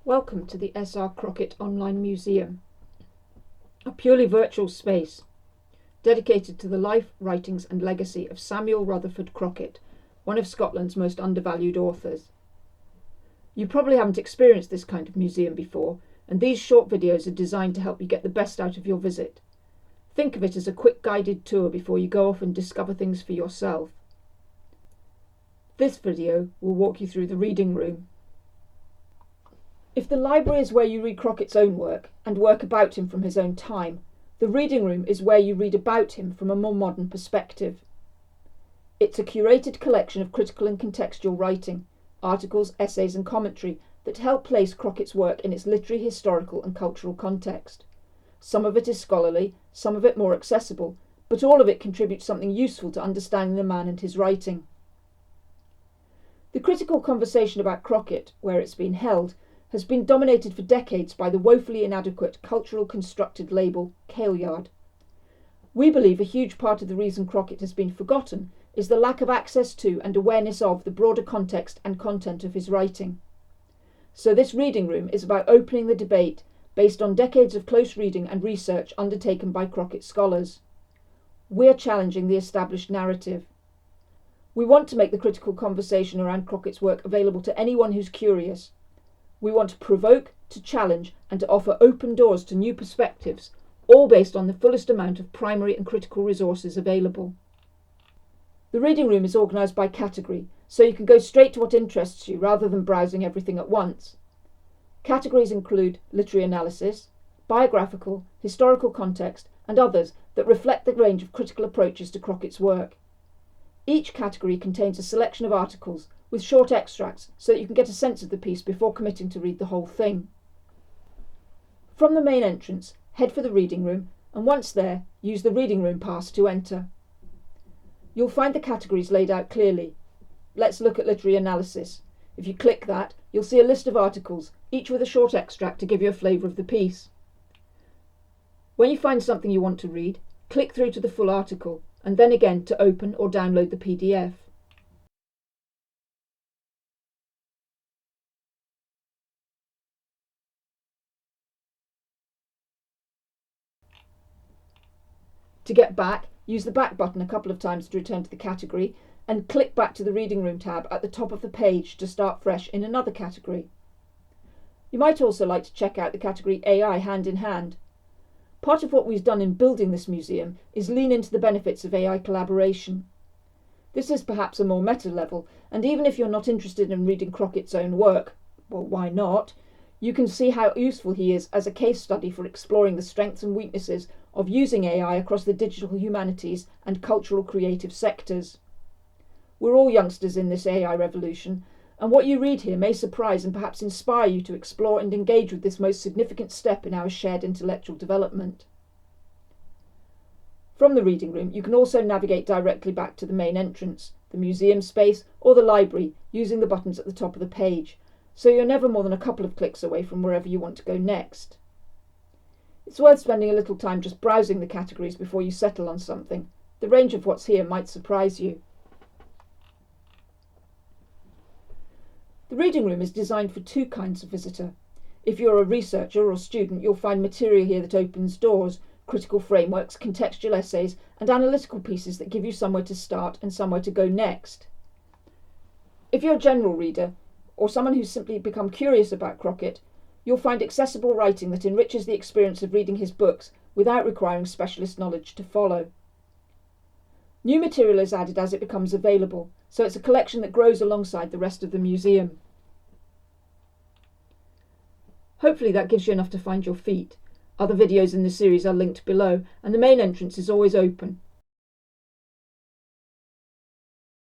Welcome to the S.R.Crockett Online Museum, a purely virtual space dedicated to the life, writings and legacy of Samuel Rutherford Crockett, one of Scotland's most undervalued authors. You probably haven't experienced this kind of museum before, and these short videos are designed to help you get the best out of your visit. Think of it as a quick guided tour before you go off and discover things for yourself. This video will walk you through the reading room. If the library is where you read Crockett's own work and work about him from his own time, the reading room is where you read about him from a more modern perspective. It's a curated collection of critical and contextual writing, articles, essays and commentary that help place Crockett's work in its literary, historical and cultural context. Some of it is scholarly, some of it more accessible, but all of it contributes something useful to understanding the man and his writing. The critical conversation about Crockett, where it's been held, has been dominated for decades by the woefully inadequate cultural constructed label Kailyard. We believe a huge part of the reason Crockett has been forgotten is the lack of access to and awareness of the broader context and content of his writing. So this reading room is about opening the debate based on decades of close reading and research undertaken by Crockett scholars. We're challenging the established narrative. We want to make the critical conversation around Crockett's work available to anyone who's curious. We want to provoke, to challenge and to offer open doors to new perspectives, all based on the fullest amount of primary and critical resources available. The reading room is organised by category, so you can go straight to what interests you rather than browsing everything at once. Categories include literary analysis, biographical, historical context and others that reflect the range of critical approaches to Crockett's work. Each category contains a selection of articles with short extracts so that you can get a sense of the piece before committing to read the whole thing. From the main entrance, head for the reading room and once there, use the reading room pass to enter. You'll find the categories laid out clearly. Let's look at literary analysis. If you click that, you'll see a list of articles, each with a short extract to give you a flavour of the piece. When you find something you want to read, click through to the full article and then again to open or download the PDF. To get back, use the back button a couple of times to return to the category and click back to the reading room tab at the top of the page to start fresh in another category. You might also like to check out the category AI hand in hand. Part of what we've done in building this museum is lean into the benefits of AI collaboration. This is perhaps a more meta level, and even if you're not interested in reading Crockett's own work, well, why not? You can see how useful he is as a case study for exploring the strengths and weaknesses of using AI across the digital humanities and cultural creative sectors. We're all youngsters in this AI revolution, and what you read here may surprise and perhaps inspire you to explore and engage with this most significant step in our shared intellectual development. From the reading room, you can also navigate directly back to the main entrance, the museum space or the library using the buttons at the top of the page, so you're never more than a couple of clicks away from wherever you want to go next. It's worth spending a little time just browsing the categories before you settle on something. The range of what's here might surprise you. The reading room is designed for two kinds of visitor. If you're a researcher or student, you'll find material here that opens doors, critical frameworks, contextual essays and analytical pieces that give you somewhere to start and somewhere to go next. If you're a general reader, or someone who's simply become curious about Crockett, you'll find accessible writing that enriches the experience of reading his books without requiring specialist knowledge to follow. New material is added as it becomes available, so it's a collection that grows alongside the rest of the museum. Hopefully that gives you enough to find your feet. Other videos in the series are linked below, and the main entrance is always open.